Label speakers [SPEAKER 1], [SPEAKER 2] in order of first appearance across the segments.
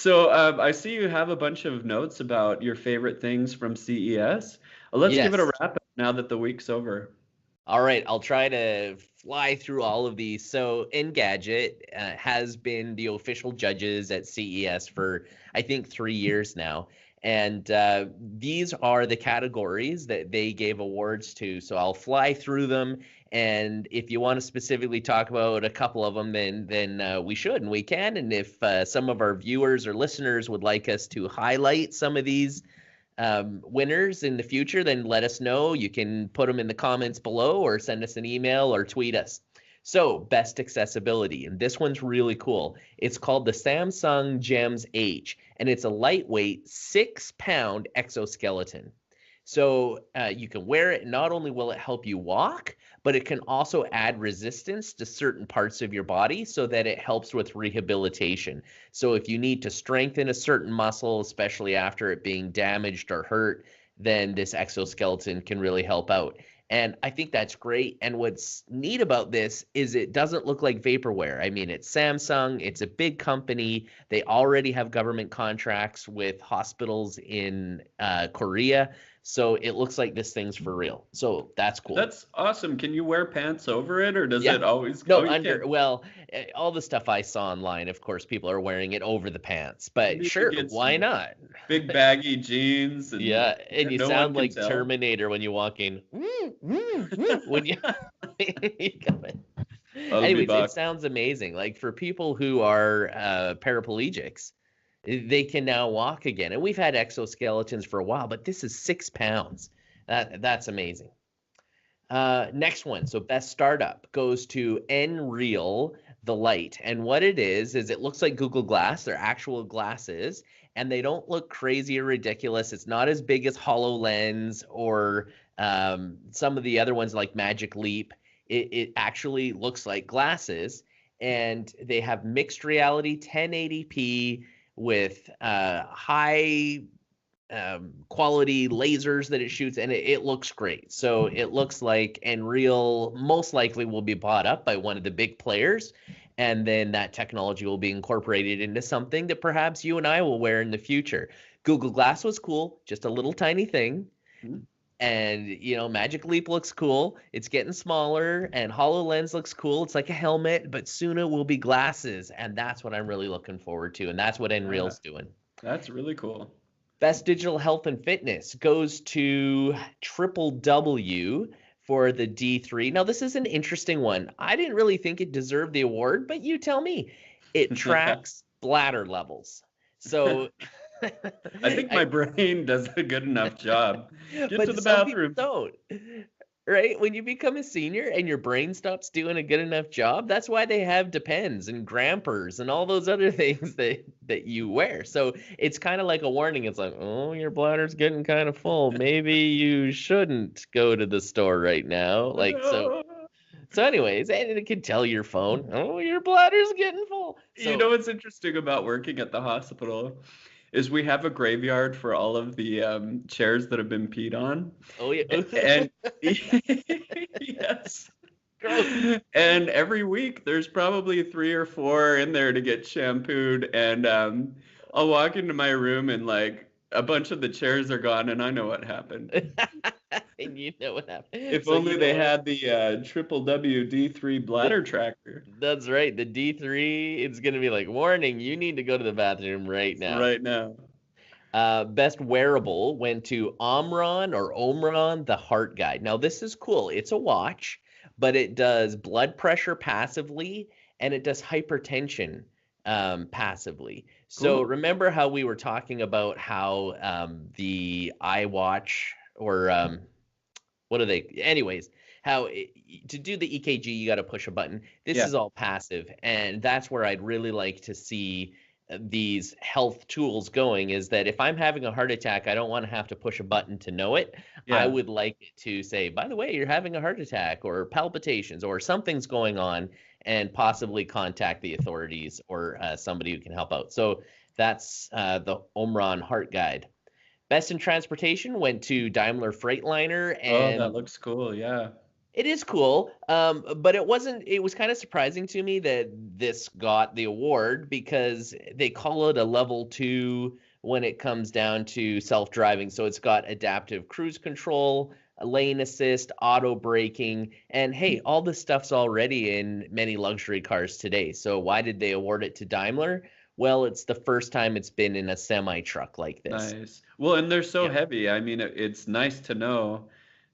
[SPEAKER 1] So I see you have a bunch of notes about your favorite things from CES. Let's give it a
[SPEAKER 2] Yes.
[SPEAKER 1] wrap up now that the week's over.
[SPEAKER 2] All right, I'll try to fly through all of these. So, Engadget has been the official judges at CES for, I think, 3 years now. And these are the categories that they gave awards to. So I'll fly through them. And if you want to specifically talk about a couple of them, then we should and we can. And if some of our viewers or listeners would like us to highlight some of these winners in the future, then let us know. You can put them in the comments below or send us an email or tweet us. So, best accessibility, and this one's really cool. It's called the Samsung Gems H, and it's a lightweight 6-pound exoskeleton. So you can wear it. Not only will it help you walk, but it can also add resistance to certain parts of your body so that it helps with rehabilitation. So if you need to strengthen a certain muscle, especially after it being damaged or hurt, then this exoskeleton can really help out. And I think that's great. And what's neat about this is it doesn't look like vaporware. I mean, it's Samsung, it's a big company. They already have government contracts with hospitals in Korea. So it looks like this thing's for real. So that's cool.
[SPEAKER 1] That's awesome. Can you wear pants over it, or does
[SPEAKER 2] Yeah.
[SPEAKER 1] it always?
[SPEAKER 2] No,
[SPEAKER 1] Oh, you
[SPEAKER 2] under,
[SPEAKER 1] can't.
[SPEAKER 2] well, all the stuff I saw online, of course, people are wearing it over the pants, but
[SPEAKER 1] Maybe you could
[SPEAKER 2] sure,
[SPEAKER 1] get
[SPEAKER 2] why
[SPEAKER 1] some
[SPEAKER 2] not?
[SPEAKER 1] big baggy jeans,
[SPEAKER 2] Yeah, and
[SPEAKER 1] and
[SPEAKER 2] you
[SPEAKER 1] no one
[SPEAKER 2] sound
[SPEAKER 1] can
[SPEAKER 2] like
[SPEAKER 1] tell.
[SPEAKER 2] Terminator when you walk in. When you, you come in.
[SPEAKER 1] I'll be
[SPEAKER 2] Anyways, it
[SPEAKER 1] back.
[SPEAKER 2] sounds amazing. Like for people who are paraplegics, they can now walk again. And we've had exoskeletons for a while, but this is 6 pounds. That's amazing. Next one. So best startup goes to NREAL, the light. And what it is it looks like Google Glass. They're actual glasses, and they don't look crazy or ridiculous. It's not as big as HoloLens or some of the other ones like Magic Leap. It actually looks like glasses, and they have mixed reality 1080p with high quality lasers that it shoots, and it looks great. So it looks like Unreal most likely will be bought up by one of the big players, and then that technology will be incorporated into something that perhaps you and I will wear in the future. Google Glass was cool, just a little tiny thing.
[SPEAKER 1] Hmm?
[SPEAKER 2] And Magic Leap looks cool. It's getting smaller, and HoloLens looks cool. It's like a helmet, but soon it will be glasses, and that's what I'm really looking forward to. And that's what
[SPEAKER 1] Yeah,
[SPEAKER 2] Unreal's doing.
[SPEAKER 1] that's really cool.
[SPEAKER 2] Best Digital Health and Fitness goes to Triple W for the D3. Now, this is an interesting one. I didn't really think it deserved the award, but you tell me. It tracks bladder levels. So,
[SPEAKER 1] I think my brain does a good enough job. Get to
[SPEAKER 2] but
[SPEAKER 1] the
[SPEAKER 2] some people
[SPEAKER 1] bathroom.
[SPEAKER 2] don't. Right? When you become a senior and your brain stops doing a good enough job, that's why they have Depends and Grampers and all those other things that you wear. So it's kind of like a warning. It's like, oh, your bladder's getting kind of full. Maybe you shouldn't go to the store right now. Like so. So, anyways, and it can tell your phone, oh, your bladder's getting full.
[SPEAKER 1] You
[SPEAKER 2] So,
[SPEAKER 1] know what's interesting about working at the hospital is we have a graveyard for all of the chairs that have been peed on.
[SPEAKER 2] oh yeah,
[SPEAKER 1] And yes.
[SPEAKER 2] gross.
[SPEAKER 1] And every week there's probably three or four in there to get shampooed. And I'll walk into my room and like a bunch of the chairs are gone, and I know what happened.
[SPEAKER 2] And you know what happened.
[SPEAKER 1] If
[SPEAKER 2] So you
[SPEAKER 1] only
[SPEAKER 2] know
[SPEAKER 1] they
[SPEAKER 2] what?
[SPEAKER 1] had the triple WD3
[SPEAKER 2] The
[SPEAKER 1] bladder tracker
[SPEAKER 2] That's right. The D3, it's going to be like, warning, you need to go to the bathroom right now.
[SPEAKER 1] right now.
[SPEAKER 2] Best wearable went to Omron, the Heartguide. Now, this is cool. It's a watch, but it does blood pressure passively and it does hypertension passively. So
[SPEAKER 1] Cool.
[SPEAKER 2] remember how we were talking about how the iWatch or what are they? Anyways, how to do the EKG, you got to push a button. This
[SPEAKER 1] Yeah.
[SPEAKER 2] is all passive, and that's where I'd really like to see these health tools going. Is that if I'm having a heart attack, I don't want to have to push a button to know it. I
[SPEAKER 1] Yeah.
[SPEAKER 2] would like it to say, by the way, you're having a heart attack or palpitations or something's going on, and possibly contact the authorities or somebody who can help out. So that's the Omron Heart Guide. Best in transportation went to Daimler Freightliner,
[SPEAKER 1] Oh, that
[SPEAKER 2] and
[SPEAKER 1] looks cool. Yeah.
[SPEAKER 2] It is cool, but it wasn't. It was kind of surprising to me that this got the award because they call it a level 2 when it comes down to self-driving. So it's got adaptive cruise control, lane assist, auto braking, and hey, all this stuff's already in many luxury cars today. So why did they award it to Daimler? Well, it's the first time it's been in a semi truck like this.
[SPEAKER 1] Nice. Well, and they're so
[SPEAKER 2] Yep.
[SPEAKER 1] heavy. I mean, it's nice to know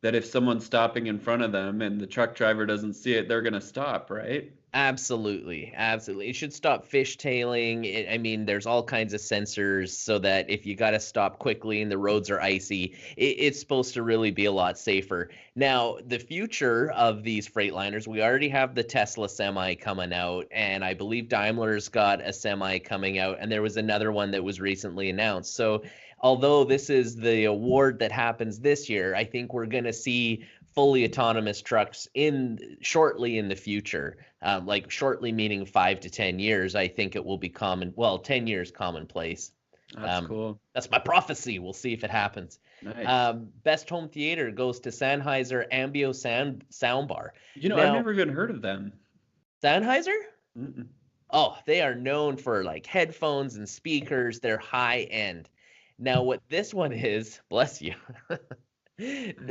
[SPEAKER 1] that if someone's stopping in front of them and the truck driver doesn't see it, they're gonna stop, right?
[SPEAKER 2] Absolutely, absolutely. It should stop fishtailing. I mean, there's all kinds of sensors so that if you got to stop quickly and the roads are icy, it's supposed to really be a lot safer. Now, the future of these Freightliners, we already have the Tesla Semi coming out, and I believe Daimler's got a Semi coming out, and there was another one that was recently announced. So, although this is the award that happens this year, I think we're going to see fully autonomous trucks in shortly in the future. Like shortly meaning 5 to 10 years. I think it will be common. Well, 10 years commonplace.
[SPEAKER 1] That's cool.
[SPEAKER 2] That's my prophecy. We'll see if it happens.
[SPEAKER 1] Nice.
[SPEAKER 2] Best home theater goes to Sannheiser Ambeo Soundbar.
[SPEAKER 1] You know, I've
[SPEAKER 2] Now,
[SPEAKER 1] never even heard of them.
[SPEAKER 2] Sannheiser?
[SPEAKER 1] Mm-mm.
[SPEAKER 2] Oh, they are known for like headphones and speakers. They're high end. Now, what this one is, bless you.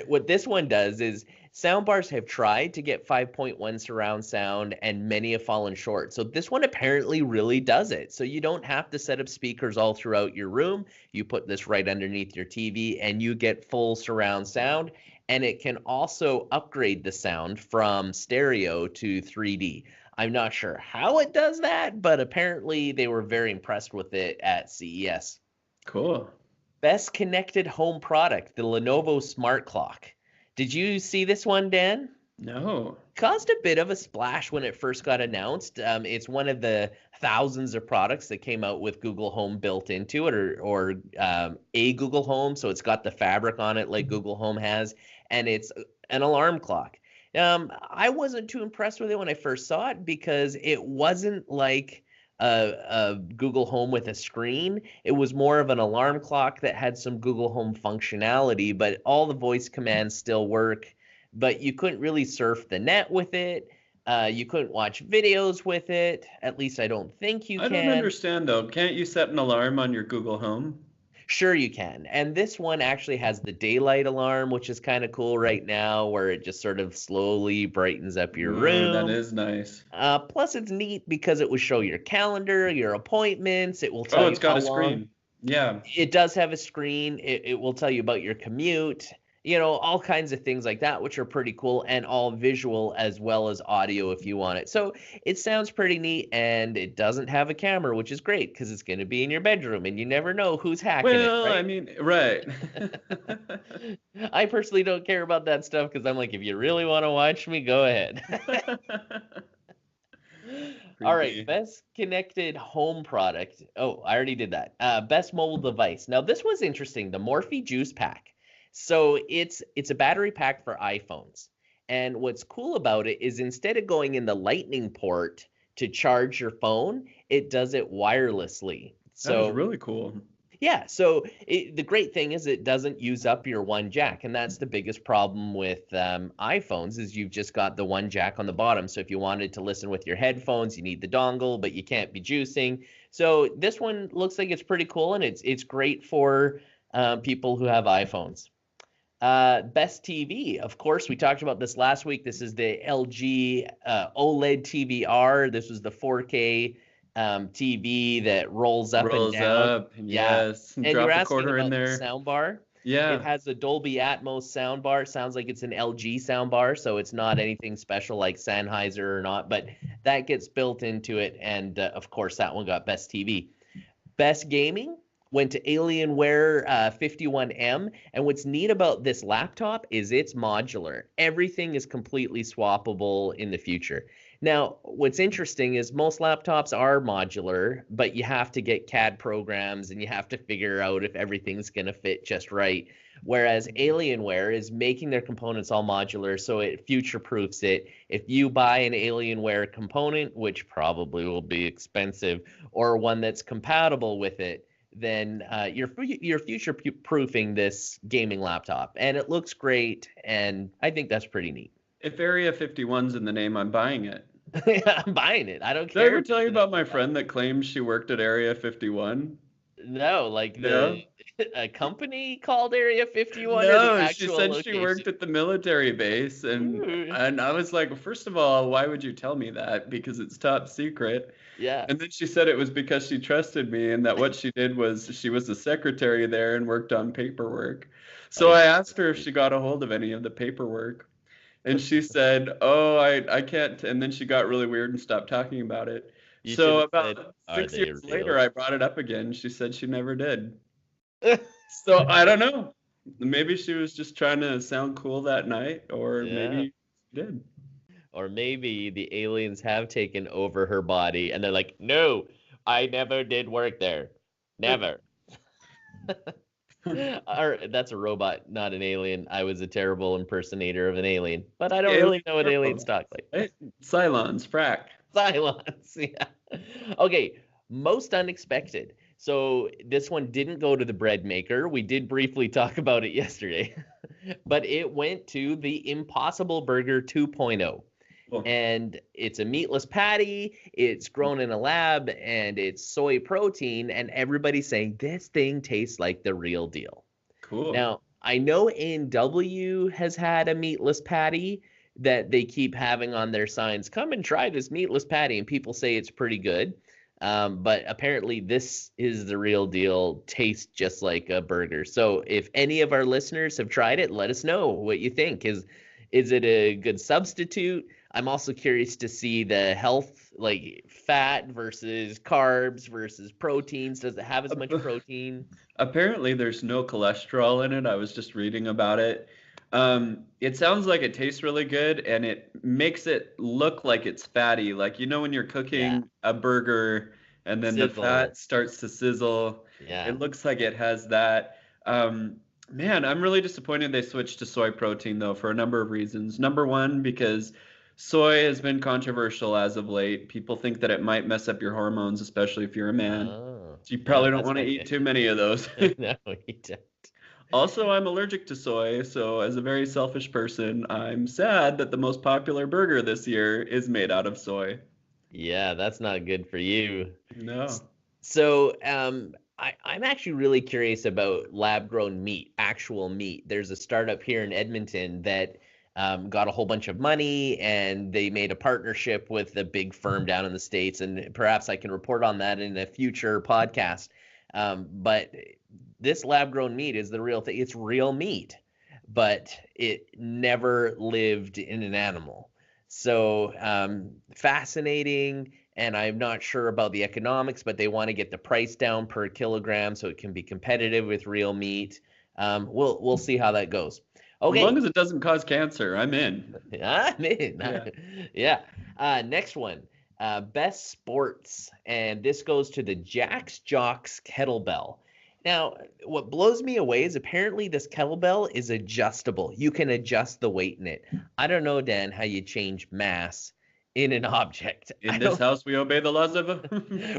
[SPEAKER 2] What this one does is soundbars have tried to get 5.1 surround sound and many have fallen short. So this one apparently really does it. So you don't have to set up speakers all throughout your room. You put this right underneath your TV and you get full surround sound. And it can also upgrade the sound from stereo to 3D. I'm not sure how it does that, but apparently they were very impressed with it at CES.
[SPEAKER 1] Cool.
[SPEAKER 2] Best connected home product, the Lenovo Smart Clock. Did you see this one, Dan?
[SPEAKER 1] No.
[SPEAKER 2] Caused a bit of a splash when it first got announced. It's one of the thousands of products that came out with Google Home built into it, or a Google Home. So it's got the fabric on it like Google Home has, and it's an alarm clock. I wasn't too impressed with it when I first saw it because it wasn't like a Google Home with a screen. It was more of an alarm clock that had some Google Home functionality, but all the voice commands still work. But you couldn't really surf the net with it. You couldn't watch videos with it. At least I don't think you
[SPEAKER 1] I don't
[SPEAKER 2] can.
[SPEAKER 1] understand though. Can't you set an alarm on your Google Home?
[SPEAKER 2] Sure, you can. And this one actually has the daylight alarm, which is kind of cool right now, where it just sort of slowly brightens up your
[SPEAKER 1] Ooh, that
[SPEAKER 2] room.
[SPEAKER 1] is nice.
[SPEAKER 2] Plus, it's neat because it will show your calendar, your appointments. It will
[SPEAKER 1] Oh,
[SPEAKER 2] tell you
[SPEAKER 1] it's got
[SPEAKER 2] how
[SPEAKER 1] a
[SPEAKER 2] long.
[SPEAKER 1] screen. Yeah.
[SPEAKER 2] It does have a screen. It will tell you about your commute, all kinds of things like that, which are pretty cool and all visual as well as audio if you want it. So it sounds pretty neat and it doesn't have a camera, which is great because it's going to be in your bedroom and you never know who's hacking it,
[SPEAKER 1] Well, I
[SPEAKER 2] right?
[SPEAKER 1] mean, right.
[SPEAKER 2] I personally don't care about that stuff because I'm like, if you really want to watch me, go ahead. All right,
[SPEAKER 1] Creepy.
[SPEAKER 2] best connected home product. Oh, I already did that. Best mobile device. Now this was interesting. The Morphe Juice Pack. So it's a battery pack for iPhones. And what's cool about it is instead of going in the lightning port to charge your phone, it does it wirelessly.
[SPEAKER 1] That is
[SPEAKER 2] So
[SPEAKER 1] really cool.
[SPEAKER 2] yeah, so the great thing is it doesn't use up your one jack, and that's the biggest problem with iPhones is you've just got the one jack on the bottom. So if you wanted to listen with your headphones, you need the dongle, but you can't be juicing. So this one looks like it's pretty cool, and it's great for people who have iPhones. Best TV, of course, we talked about this last week. This is the LG OLED TVR. This was the 4K TV that rolls up and
[SPEAKER 1] Rolls
[SPEAKER 2] down.
[SPEAKER 1] up.
[SPEAKER 2] Yeah.
[SPEAKER 1] Yes.
[SPEAKER 2] And you're
[SPEAKER 1] Drop a
[SPEAKER 2] asking
[SPEAKER 1] quarter in
[SPEAKER 2] about the
[SPEAKER 1] there.
[SPEAKER 2] soundbar. It
[SPEAKER 1] Yeah.
[SPEAKER 2] has a Dolby Atmos soundbar. It sounds like it's an LG soundbar, so it's not anything special like Sennheiser or not, but that gets built into it. And of course, that one got Best TV. Best gaming went to Alienware 51M. And what's neat about this laptop is it's modular. Everything is completely swappable in the future. Now, what's interesting is most laptops are modular, but you have to get CAD programs and you have to figure out if everything's going to fit just right. Whereas Alienware is making their components all modular, so it future proofs it. If you buy an Alienware component, which probably will be expensive, or one that's compatible with it, then you're future proofing this gaming laptop, and it looks great, and I think that's pretty neat.
[SPEAKER 1] If Area 51's in the name, I'm buying it.
[SPEAKER 2] I'm buying it. I don't
[SPEAKER 1] Did I
[SPEAKER 2] care
[SPEAKER 1] ever
[SPEAKER 2] if
[SPEAKER 1] tell
[SPEAKER 2] it's
[SPEAKER 1] you
[SPEAKER 2] in
[SPEAKER 1] about my
[SPEAKER 2] a
[SPEAKER 1] friend that claims she worked at Area 51?
[SPEAKER 2] no, like
[SPEAKER 1] No.
[SPEAKER 2] a company called Area 51 or the
[SPEAKER 1] No, she
[SPEAKER 2] actual
[SPEAKER 1] said she
[SPEAKER 2] location?
[SPEAKER 1] worked at the military base, and
[SPEAKER 2] Ooh,
[SPEAKER 1] and I was like, first of all, why would you tell me that? Because it's top secret.
[SPEAKER 2] yeah.
[SPEAKER 1] And then she said it was because she trusted me and that what she did was she was a secretary there and worked on paperwork. So
[SPEAKER 2] Oh,
[SPEAKER 1] I asked her if she got a hold of any of the paperwork. And she said, "Oh, I can't." And then she got really weird and stopped talking about it.
[SPEAKER 2] you should
[SPEAKER 1] So
[SPEAKER 2] have said,
[SPEAKER 1] about
[SPEAKER 2] "Are
[SPEAKER 1] 6 years
[SPEAKER 2] they
[SPEAKER 1] later,
[SPEAKER 2] real?"
[SPEAKER 1] I brought it up again. She said she never did. So I don't know. Maybe she was just trying to sound cool that night, or
[SPEAKER 2] Yeah.
[SPEAKER 1] maybe she did.
[SPEAKER 2] Or maybe the aliens have taken over her body and they're like, "No, I never did work there. Never." Or that's a robot, not an alien. I was a terrible impersonator of an alien, but I don't really
[SPEAKER 1] Alien
[SPEAKER 2] know what aliens
[SPEAKER 1] girl.
[SPEAKER 2] talk like.
[SPEAKER 1] Right? Cylons, frack.
[SPEAKER 2] Silence. Yeah. Okay. Most unexpected. So this one didn't go to the bread maker. We did briefly talk about it yesterday, but it went to the Impossible Burger 2.0.
[SPEAKER 1] Cool.
[SPEAKER 2] And it's a meatless patty. It's grown in a lab and it's soy protein. And everybody's saying this thing tastes like the real deal.
[SPEAKER 1] Cool.
[SPEAKER 2] Now, I know A&W has had a meatless patty that they keep having on their signs. Come and try this meatless patty, and people say it's pretty good. But apparently, this is the real deal. Tastes just like a burger. So, if any of our listeners have tried it, let us know what you think. Is it a good substitute? I'm also curious to see the health, like fat versus carbs versus proteins. Does it have as much protein?
[SPEAKER 1] Apparently, there's no cholesterol in it. I was just reading about it. It sounds like it tastes really good, and it makes it look like it's fatty. Like, when you're
[SPEAKER 2] Yeah,
[SPEAKER 1] cooking a burger and then the
[SPEAKER 2] sizzle.
[SPEAKER 1] fat starts to sizzle,
[SPEAKER 2] Yeah.
[SPEAKER 1] it looks like it has that. Man, I'm really disappointed they switched to soy protein, though, for a number of reasons. Number one, because soy has been controversial as of late. People think that it might mess up your hormones, especially if you're a man.
[SPEAKER 2] Oh,
[SPEAKER 1] So you
[SPEAKER 2] yeah,
[SPEAKER 1] probably don't
[SPEAKER 2] that's
[SPEAKER 1] want to
[SPEAKER 2] not
[SPEAKER 1] eat
[SPEAKER 2] good.
[SPEAKER 1] too many of those.
[SPEAKER 2] No, you don't.
[SPEAKER 1] Also, I'm allergic to soy, so as a very selfish person, I'm sad that the most popular burger this year is made out of soy.
[SPEAKER 2] Yeah, that's not good for you. S-
[SPEAKER 1] No.
[SPEAKER 2] So, I'm actually really curious about lab-grown meat, actual meat. There's a startup here in Edmonton that got a whole bunch of money, and they made a partnership with a big firm down in the States, and perhaps I can report on that in a future podcast. But this lab-grown meat is the real thing. It's real meat, but it never lived in an animal. So fascinating. And I'm not sure about the economics, but they want to get the price down per kilogram so it can be competitive with real meat. We'll see how that goes.
[SPEAKER 1] As long
[SPEAKER 2] Okay,
[SPEAKER 1] as it doesn't cause cancer, I'm in.
[SPEAKER 2] I'm in.
[SPEAKER 1] Yeah.
[SPEAKER 2] Yeah. Next one, best sports, and this goes to the Jack's Jocks kettlebell. Now, what blows me away is apparently this kettlebell is adjustable. You can adjust the weight in it. I don't know, Dan, how you change mass in an object. I
[SPEAKER 1] In this
[SPEAKER 2] don't.
[SPEAKER 1] house, we obey the laws of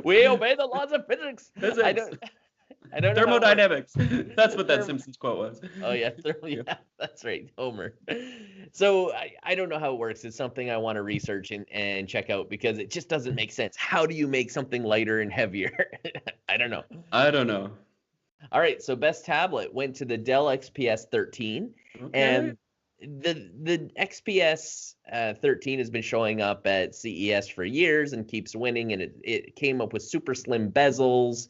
[SPEAKER 2] We obey the laws of physics. I
[SPEAKER 1] physics,
[SPEAKER 2] don't. I don't know how it works.
[SPEAKER 1] thermodynamics. That's what that
[SPEAKER 2] Therm-
[SPEAKER 1] Simpsons quote was.
[SPEAKER 2] Oh yeah,
[SPEAKER 1] Yeah.
[SPEAKER 2] yeah, that's right, Homer. So I don't know how it works. It's something I want to research and check out because it just doesn't make sense. How do you make something lighter and heavier? I don't know.
[SPEAKER 1] I don't know.
[SPEAKER 2] All right, so best tablet went to the Dell XPS 13,
[SPEAKER 1] Okay.
[SPEAKER 2] and the XPS 13 has been showing up at CES for years and keeps winning, and it came up with super slim bezels.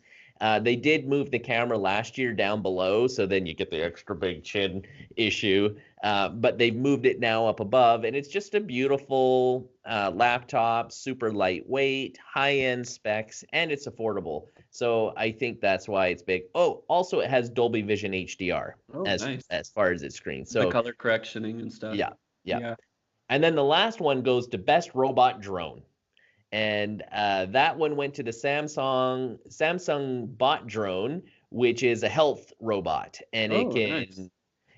[SPEAKER 2] They did move the camera last year down below, so then you get the extra big chin issue. But they've moved it now up above, and it's just a beautiful laptop, super lightweight, high-end specs, and it's affordable. So I think that's why it's big. Oh, also it has Dolby Vision HDR
[SPEAKER 1] Oh,
[SPEAKER 2] as
[SPEAKER 1] nice.
[SPEAKER 2] as far as its screen.
[SPEAKER 1] The
[SPEAKER 2] So
[SPEAKER 1] color correctioning and stuff.
[SPEAKER 2] yeah, yeah.
[SPEAKER 1] Yeah.
[SPEAKER 2] And then the last one goes to best robot drone, and that one went to the Samsung Bot drone, which is a health robot, and
[SPEAKER 1] Oh, nice.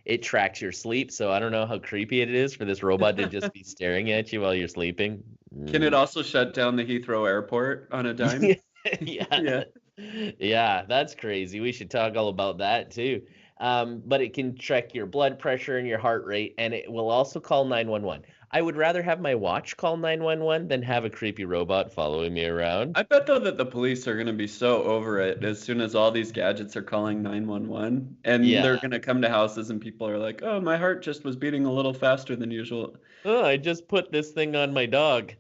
[SPEAKER 2] it tracks your sleep. So I don't know how creepy it is for this robot to just be staring at you while you're sleeping.
[SPEAKER 1] Can it
[SPEAKER 2] Mm.
[SPEAKER 1] also shut down the Heathrow Airport on a dime?
[SPEAKER 2] Yeah,
[SPEAKER 1] Yeah.
[SPEAKER 2] yeah, that's crazy. We should talk all about that too. But it can check your blood pressure and your heart rate, and it will also call 911. I would rather have my watch call 911 than have a creepy robot following me around.
[SPEAKER 1] I bet though that the police are going to be so over it as soon as all these gadgets are calling 911, and
[SPEAKER 2] Yeah.
[SPEAKER 1] they're going to come to houses and people are like, "Oh, my heart just was beating a little faster than usual."
[SPEAKER 2] Oh, I just put this thing on my dog.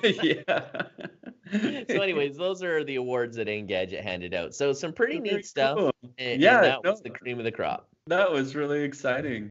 [SPEAKER 1] Yeah.
[SPEAKER 2] So anyways, those are the awards that Engadget handed out. So some pretty
[SPEAKER 1] Very
[SPEAKER 2] neat stuff,
[SPEAKER 1] cool.
[SPEAKER 2] and
[SPEAKER 1] Yeah,
[SPEAKER 2] that
[SPEAKER 1] no,
[SPEAKER 2] was the cream of the crop.
[SPEAKER 1] that was really exciting.